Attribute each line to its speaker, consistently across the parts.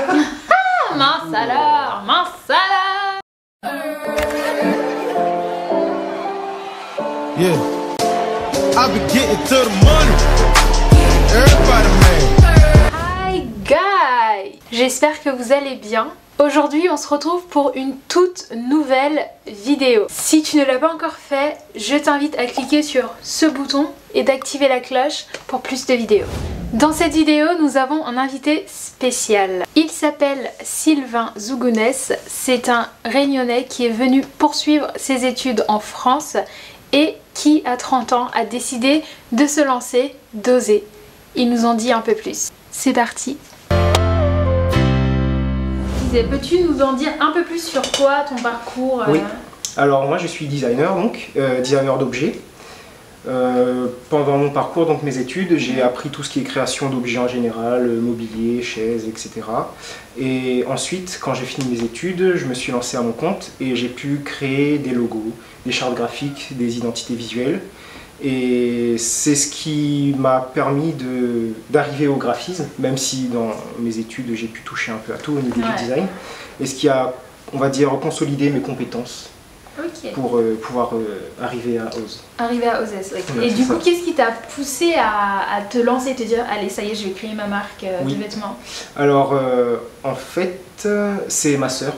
Speaker 1: Mince alors, mince alors.
Speaker 2: Yeah, I be getting to the money. Everybody man.
Speaker 1: Hi guys, j'espère que vous allez bien. Aujourd'hui on se retrouve pour une toute nouvelle vidéo. Si tu ne l'as pas encore fait, je t'invite à cliquer sur ce bouton et d'activer la cloche pour plus de vidéos. Dans cette vidéo, nous avons un invité spécial. Il s'appelle Sylvain Zougounès. C'est un Réunionnais qui est venu poursuivre ses études en France et qui, à 30 ans, a décidé de se lancer, d'oser. Il nous en dit un peu plus. C'est parti. Peux-tu nous en dire un peu plus sur toi, ton parcours?
Speaker 3: Oui, alors moi je suis designer, donc designer d'objets. Pendant mon parcours, donc mes études, j'ai appris tout ce qui est création d'objets en général, mobilier, chaises, etc. Et ensuite, quand j'ai fini mes études, je me suis lancé à mon compte et j'ai pu créer des logos, des chartes graphiques, des identités visuelles. Et c'est ce qui m'a permis d'arriver au graphisme, même si dans mes études j'ai pu toucher un peu à tout au niveau du design. Et ce qui a, on va dire, consolidé mes compétences. Okay. Pour pouvoir arriver à Ose. Arriver à Ozes, oui.
Speaker 1: Et du coup, qu'est-ce qui t'a poussé à te lancer et te dire allez, ça y est, je vais créer ma marque de vêtements?
Speaker 3: Alors, en fait, c'est ma sœur.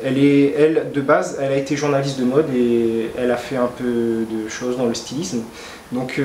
Speaker 3: Elle, de base, elle a été journaliste de mode et elle a fait un peu de choses dans le stylisme. Donc,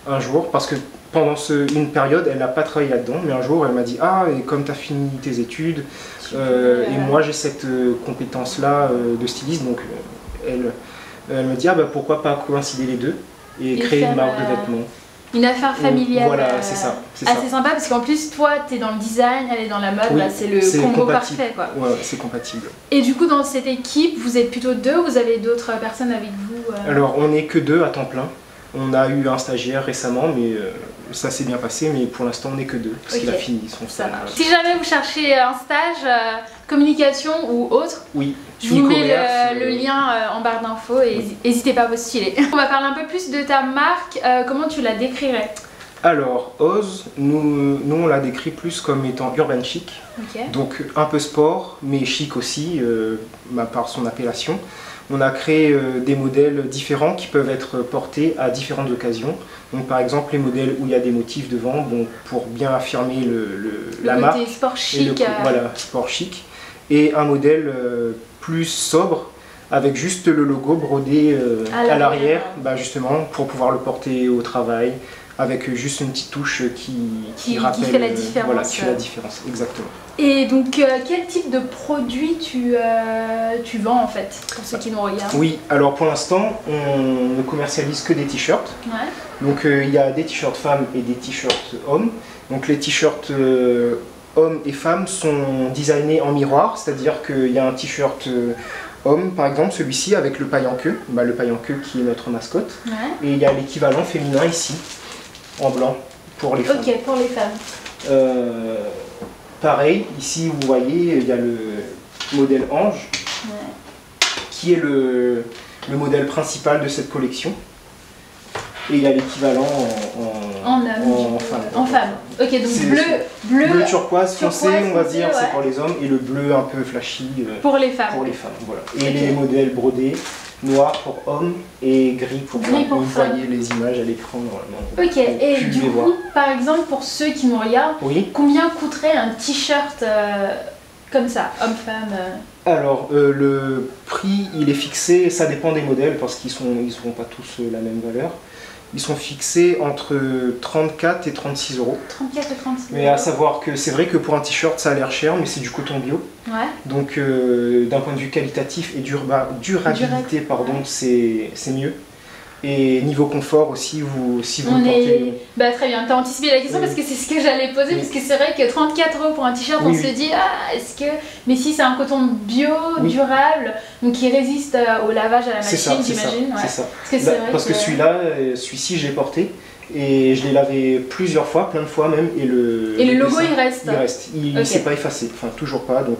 Speaker 3: un jour, parce que pendant une période, elle n'a pas travaillé là-dedans, mais un jour, elle m'a dit « Ah, et comme tu as fini tes études, et moi j'ai cette compétence-là de styliste, donc elle me dit « Ah, bah, pourquoi pas coïncider les deux et créer une marque de vêtements ?»
Speaker 1: Une affaire familiale.
Speaker 3: Voilà, c'est ça.
Speaker 1: Assez sympa parce qu'en plus, toi, tu es dans le design, elle est dans la mode, oui, c'est le combo parfait, quoi.
Speaker 3: Ouais, c'est compatible.
Speaker 1: Et du coup, dans cette équipe, vous êtes plutôt deux ou vous avez d'autres personnes avec vous?
Speaker 3: Alors, on n'est que deux à temps plein. On a eu un stagiaire récemment, mais ça s'est bien passé, mais pour l'instant on n'est que deux, parce qu'il a fini son stage.
Speaker 1: Si jamais vous cherchez un stage, communication ou autre,
Speaker 3: oui,
Speaker 1: je vous mets le lien en barre d'infos et n'hésitez pas à postuler. On va parler un peu plus de ta marque, comment tu la décrirais?
Speaker 3: Alors, Ose, nous on la décrit plus comme étant urban chic, donc un peu sport, mais chic aussi, par son appellation. On a créé des modèles différents qui peuvent être portés à différentes occasions. Donc par exemple les modèles où il y a des motifs devant, bon, pour bien affirmer la marque.
Speaker 1: Le côté sport chic.
Speaker 3: Voilà, sport chic. Et un modèle plus sobre, avec juste le logo brodé à l'arrière, justement pour pouvoir le porter au travail, avec juste une petite touche qui rappelle,
Speaker 1: fait la différence.
Speaker 3: Voilà, qui fait la différence, exactement.
Speaker 1: Et donc quel type de produit tu vends en fait, pour ceux qui nous regardent?
Speaker 3: Oui, alors pour l'instant on ne commercialise que des t-shirts. Donc il y a des t-shirts femmes et des t-shirts hommes. Donc les t-shirts hommes et femmes sont designés en miroir, c'est-à-dire qu'il y a un t-shirt homme par exemple, celui-ci avec le paille en queue, le paille en queue qui est notre mascotte. Et il y a l'équivalent féminin ici, en blanc, pour les femmes.
Speaker 1: Ok, pour les femmes.
Speaker 3: Pareil, ici vous voyez, il y a le modèle Ange, qui est le modèle principal de cette collection. Et il y a l'équivalent en femme.
Speaker 1: En femme. Ok, donc bleu
Speaker 3: turquoise foncé, on va dire, c'est pour les hommes, et le bleu un peu flashy
Speaker 1: pour les femmes.
Speaker 3: Voilà. Et les modèles brodés, noir pour hommes et gris pour femmes. Vous voyez les images à l'écran normalement.
Speaker 1: Ok, et du coup, par exemple, pour ceux qui nous regardent, combien coûterait un t-shirt comme ça, homme-femme?
Speaker 3: Alors, le prix, il est fixé, ça dépend des modèles, parce qu'ils n'auront pas tous la même valeur. Ils sont fixés entre 34 et 36 euros.
Speaker 1: 34 et 36 euros.
Speaker 3: Mais à savoir que c'est vrai que pour un t-shirt ça a l'air cher, mais c'est du coton bio. Donc d'un point de vue qualitatif et durabilité, pardon, c'est mieux. Et niveau confort aussi, si vous le portez...
Speaker 1: Très bien, tu as anticipé la question parce que c'est ce que j'allais poser, parce que c'est vrai que 34 € pour un t-shirt, on se dit, ah, est-ce que... Mais si c'est un coton bio, durable, donc qui résiste au lavage à la machine, j'imagine.
Speaker 3: C'est ça. Parce que celui-ci, je l'ai porté. Et je l'ai lavé plusieurs fois, plein de fois même. Et le
Speaker 1: logo, il reste.
Speaker 3: Il ne s'est pas effacé, enfin toujours pas. Donc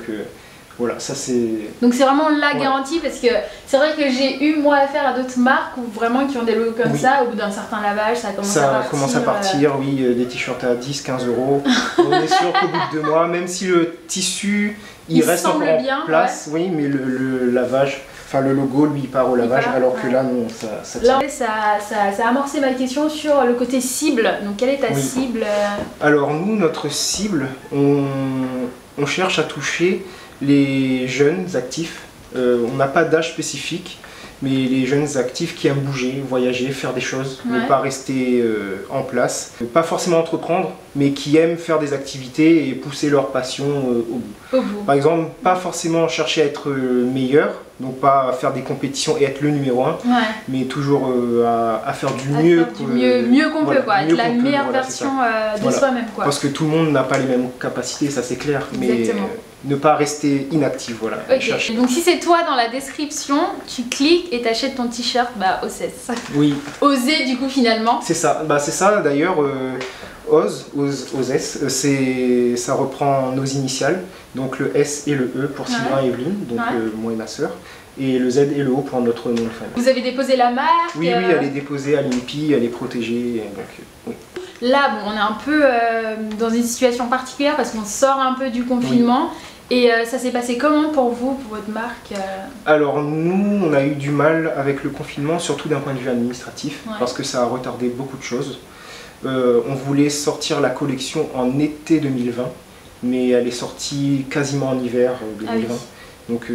Speaker 3: Voilà, ça c'est...
Speaker 1: Donc c'est vraiment la garantie, parce que c'est vrai que j'ai eu moi affaire à d'autres marques où vraiment qui ont des logos comme ça, au bout d'un certain lavage ça commence à partir.
Speaker 3: Oui, des t-shirts à 10-15 euros. On est sûr qu'au bout de 2 mois, même si le tissu il reste encore en place, oui, mais le lavage, enfin le logo lui il part au lavage, alors que là non, ça tient.
Speaker 1: Là ça a amorcé ma question sur le côté cible. Donc quelle est ta cible?
Speaker 3: Alors nous, notre cible, on cherche à toucher les jeunes actifs. On n'a pas d'âge spécifique, mais les jeunes actifs qui aiment bouger, voyager, faire des choses, ne pas rester en place, pas forcément entreprendre, mais qui aiment faire des activités et pousser leur passion au bout. Par exemple, pas forcément chercher à être meilleur, donc pas faire des compétitions et être le numéro 1, mais toujours à faire du mieux
Speaker 1: qu'on peut, quoi, être la meilleure version de soi-même, quoi.
Speaker 3: Parce que tout le monde n'a pas les mêmes capacités, ça c'est clair, mais ne pas rester inactif, voilà.
Speaker 1: Donc si c'est toi dans la description, tu cliques et t'achètes ton t-shirt OSES.
Speaker 3: Oui.
Speaker 1: Oser du coup finalement.
Speaker 3: C'est ça, c'est ça d'ailleurs. OSES, ça reprend nos initiales, donc le S et le E pour Sylvain et Evelyne, donc moi et ma soeur, et le Z et le O pour notre nom de famille.
Speaker 1: Vous avez déposé la marque?
Speaker 3: Oui, elle est déposée à l'INPI, elle est protégée, donc oui.
Speaker 1: Là, on est un peu dans une situation particulière parce qu'on sort un peu du confinement. Et ça s'est passé comment pour vous, pour votre marque?
Speaker 3: Alors nous, on a eu du mal avec le confinement, surtout d'un point de vue administratif, parce que ça a retardé beaucoup de choses. On voulait sortir la collection en été 2020, mais elle est sortie quasiment en hiver 2020. Donc,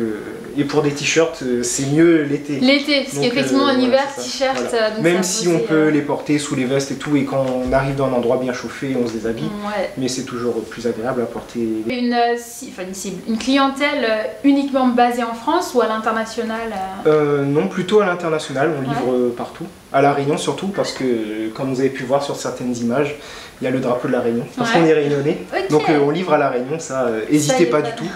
Speaker 3: et pour des t-shirts, c'est mieux l'été.
Speaker 1: L'été, parce qu'effectivement en hiver, t-shirt...
Speaker 3: Même si on peut les porter sous les vestes et tout, et quand on arrive dans un endroit bien chauffé, on se déshabille, mais c'est toujours plus agréable à porter.
Speaker 1: Une clientèle uniquement basée en France ou à l'international?
Speaker 3: Non, plutôt à l'international, on livre partout. À La Réunion surtout, parce que comme vous avez pu voir sur certaines images, il y a le drapeau de La Réunion, parce qu'on est réunionnais. Donc on livre à La Réunion, ça, n'hésitez pas du tout.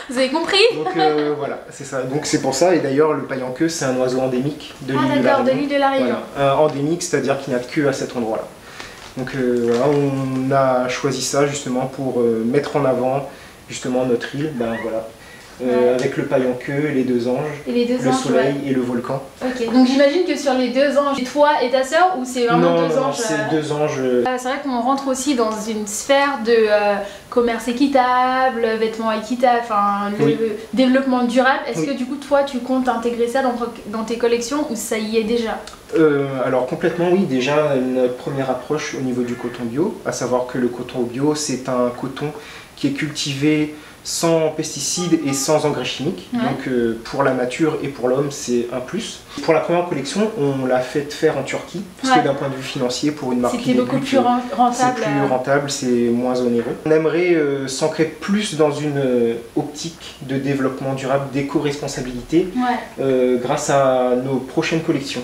Speaker 1: Vous avez compris?
Speaker 3: Donc voilà, c'est ça. Donc c'est pour ça, et d'ailleurs le paillant-queue, c'est un oiseau endémique de l'île
Speaker 1: de La Réunion.
Speaker 3: Voilà. Endémique, c'est-à-dire qu'il n'y a que à cet endroit-là. Donc voilà, on a choisi ça justement pour mettre en avant justement notre île, voilà. Avec le paillant-queue, les 2 anges, le soleil et le volcan.
Speaker 1: Donc j'imagine que sur les 2 anges, toi et ta sœur, ou c'est vraiment 2 anges?
Speaker 3: Non, c'est 2 anges.
Speaker 1: C'est vrai qu'on rentre aussi dans une sphère de commerce équitable, vêtements équitables, le développement durable. Est-ce que du coup toi tu comptes intégrer ça dans tes collections ou ça y est déjà?
Speaker 3: Alors complètement oui, déjà notre première approche au niveau du coton bio, à savoir que le coton bio c'est un coton qui est cultivé sans pesticides et sans engrais chimiques, donc pour la nature et pour l'homme c'est un plus. Pour la première collection on l'a fait faire en Turquie, parce que d'un point de vue financier pour une marque qui débute,
Speaker 1: beaucoup plus rentable.
Speaker 3: C'est plus rentable, c'est moins onéreux. On aimerait s'ancrer plus dans une optique de développement durable, d'éco-responsabilité, grâce à nos prochaines collections.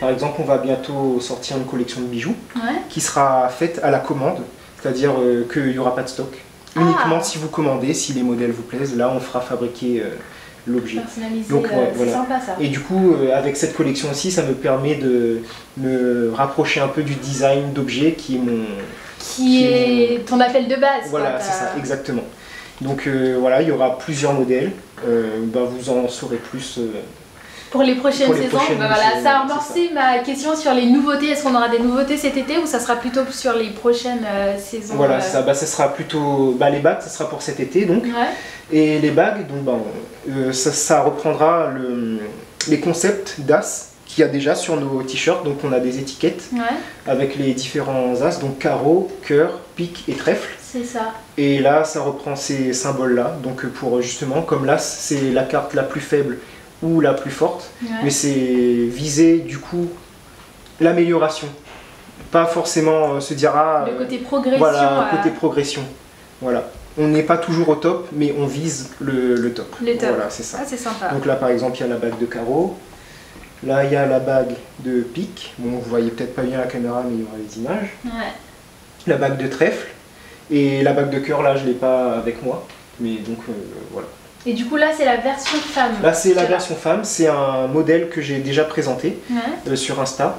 Speaker 3: Par exemple on va bientôt sortir une collection de bijoux qui sera faite à la commande, c'est-à-dire qu'il n'y aura pas de stock. Uniquement si vous commandez, si les modèles vous plaisent, là on fera fabriquer l'objet.
Speaker 1: Personnalisé, c'est sympa ça.
Speaker 3: Et du coup, avec cette collection aussi, ça me permet de me rapprocher un peu du design d'objet qui est
Speaker 1: ton appel de base.
Speaker 3: Voilà, c'est ça, exactement. Donc voilà, il y aura plusieurs modèles, vous en saurez plus.
Speaker 1: Pour les prochaines saisons, ça a amorcé ma question sur les nouveautés. Est-ce qu'on aura des nouveautés cet été ou ça sera plutôt sur les prochaines saisons? Voilà,
Speaker 3: ça sera plutôt... les bagues, ça sera pour cet été donc. Et les bagues, donc, ça reprendra les concepts d'as qu'il y a déjà sur nos t-shirts. Donc on a des étiquettes avec les différents as, donc carreau, cœur, pique et trèfle.
Speaker 1: C'est ça.
Speaker 3: Et là, ça reprend ces symboles-là. Donc pour justement, comme l'as, c'est la carte la plus faible ou la plus forte, mais c'est viser du coup l'amélioration, pas forcément se dire
Speaker 1: le côté progression.
Speaker 3: Voilà, côté progression. Voilà, on n'est pas toujours au top, mais on vise le top. Voilà, c'est ça.
Speaker 1: C'est sympa.
Speaker 3: Donc là par exemple il y a la bague de carreau, là il y a la bague de pique. Bon, vous voyez peut-être pas bien la caméra, mais il y aura les images. La bague de trèfle et la bague de cœur. Là je l'ai pas avec moi, mais donc voilà.
Speaker 1: Et du coup là c'est la version femme.
Speaker 3: Là c'est la version femme, c'est un modèle que j'ai déjà présenté sur Insta.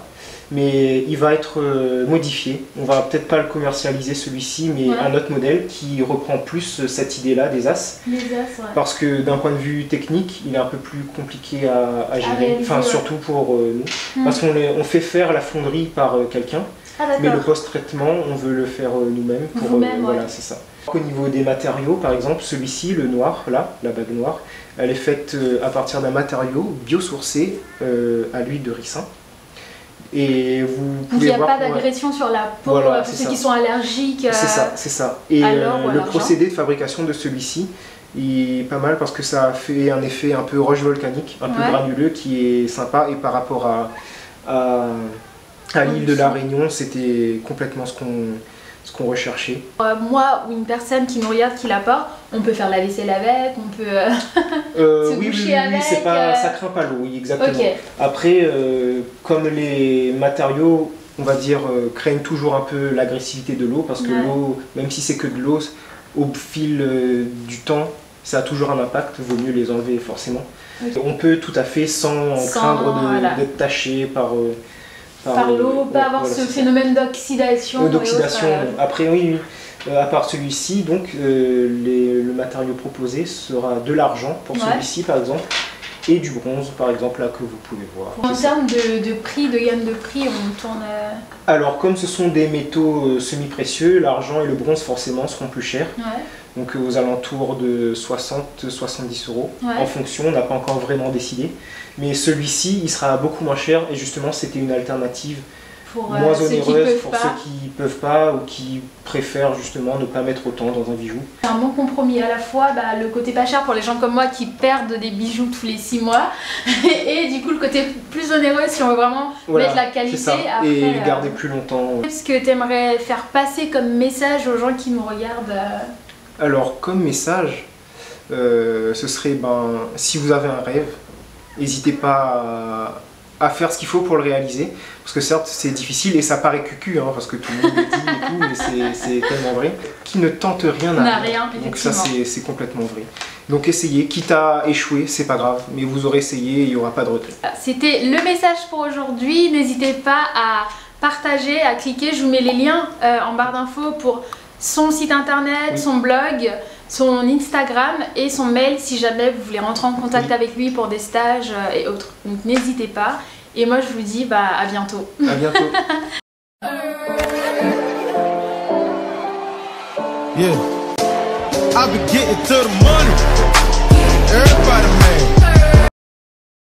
Speaker 3: mais il va être modifié. On va peut-être pas le commercialiser celui-ci, mais
Speaker 1: Ouais.
Speaker 3: un autre modèle qui reprend plus cette idée-là des As.
Speaker 1: Les As, ouais.
Speaker 3: Parce que d'un point de vue technique, il est un peu plus compliqué à gérer,
Speaker 1: réaliser,
Speaker 3: enfin
Speaker 1: ouais.
Speaker 3: surtout pour nous. Parce qu'on fait faire la fonderie par quelqu'un,
Speaker 1: Ah
Speaker 3: mais le
Speaker 1: d'accord.
Speaker 3: post-traitement, on veut le faire nous-mêmes.
Speaker 1: Vous-même,
Speaker 3: Voilà,
Speaker 1: ouais.
Speaker 3: c'est ça. Au niveau des matériaux, par exemple, celui-ci, le noir, là, la bague noire, elle est faite à partir d'un matériau biosourcé à l'huile de ricin. Et vous
Speaker 1: Donc il
Speaker 3: pouvez
Speaker 1: n'y a
Speaker 3: voir
Speaker 1: pas
Speaker 3: pour-
Speaker 1: d'agression sur la peau
Speaker 3: Voilà,
Speaker 1: pour
Speaker 3: c'est
Speaker 1: ceux
Speaker 3: ça.
Speaker 1: qui sont allergiques.
Speaker 3: C'est ça, c'est ça. Et
Speaker 1: alors, ou à
Speaker 3: le
Speaker 1: l'argent.
Speaker 3: procédé de fabrication de celui-ci est pas mal parce que ça fait un effet un peu roche volcanique, un peu
Speaker 1: Ouais.
Speaker 3: granuleux qui est sympa. Et par rapport à l'île de la Réunion, c'était complètement ce qu'on recherchait.
Speaker 1: Moi ou une personne qui nous regarde qui l'a pas, on peut faire la vaisselle avec, on peut. Se
Speaker 3: Oui,
Speaker 1: doucher avec,
Speaker 3: c'est pas, ça craint pas l'eau, oui, exactement.
Speaker 1: Ok.
Speaker 3: Après, comme les matériaux, on va dire, craignent toujours un peu l'agressivité de l'eau, parce que
Speaker 1: Ouais.
Speaker 3: l'eau, même si c'est que de l'eau, au fil du temps, ça a toujours un impact, vaut mieux les enlever forcément.
Speaker 1: Ok.
Speaker 3: On peut tout à fait sans craindre
Speaker 1: voilà.
Speaker 3: d'être taché par
Speaker 1: l'eau, pas avoir
Speaker 3: voilà,
Speaker 1: ce
Speaker 3: c'est ça.
Speaker 1: phénomène d'oxydation.
Speaker 3: D'oxydation.
Speaker 1: et autres,
Speaker 3: Après, oui. À part celui-ci, donc le matériau proposé sera de l'argent pour
Speaker 1: Ouais.
Speaker 3: celui-ci par exemple, et du bronze par exemple là que vous pouvez voir.
Speaker 1: En
Speaker 3: C'est ça.
Speaker 1: termes de prix, de gamme de prix, on tourne.
Speaker 3: Alors comme ce sont des métaux semi-précieux, l'argent et le bronze forcément seront plus chers,
Speaker 1: Ouais.
Speaker 3: donc aux alentours de 60-70 euros
Speaker 1: Ouais.
Speaker 3: en fonction, on n'a pas encore vraiment décidé. Mais celui-ci, il sera beaucoup moins cher et justement c'était une alternative
Speaker 1: Pour
Speaker 3: moins
Speaker 1: ceux qui
Speaker 3: onéreuse
Speaker 1: peuvent
Speaker 3: pour
Speaker 1: pas.
Speaker 3: ceux qui peuvent pas ou qui préfèrent justement ne pas mettre autant dans un bijou.
Speaker 1: C'est un bon compromis à la fois, le côté pas cher pour les gens comme moi qui perdent des bijoux tous les 6 mois et du coup le côté plus onéreux si on veut vraiment
Speaker 3: Voilà,
Speaker 1: mettre la qualité
Speaker 3: c'est ça.
Speaker 1: après.
Speaker 3: Et le garder plus longtemps.
Speaker 1: Ce que tu aimerais faire passer comme message aux gens qui nous regardent.
Speaker 3: Alors comme message, ce serait si vous avez un rêve, n'hésitez pas à faire ce qu'il faut pour le réaliser. Parce que certes c'est difficile et ça paraît cucu, parce que tout le monde le dit et tout, mais c'est tellement vrai. Qui ne tente rien
Speaker 1: N'a
Speaker 3: n'a
Speaker 1: rien,
Speaker 3: Donc ça
Speaker 1: effectivement.
Speaker 3: c'est complètement vrai. Donc essayez, quitte à échouer, c'est pas grave, mais vous aurez essayé et il n'y aura pas de regret.
Speaker 1: C'était le message pour aujourd'hui. N'hésitez pas à partager, à cliquer. Je vous mets les liens en barre d'infos pour son site internet,
Speaker 3: Oui.
Speaker 1: son blog, son Instagram et son mail si jamais vous voulez rentrer en contact
Speaker 3: Oui.
Speaker 1: avec lui pour des stages et autres. Donc n'hésitez pas. Et moi je vous dis à bientôt.
Speaker 3: À bientôt.
Speaker 2: Yeah. I be getting to the money. Everybody, man.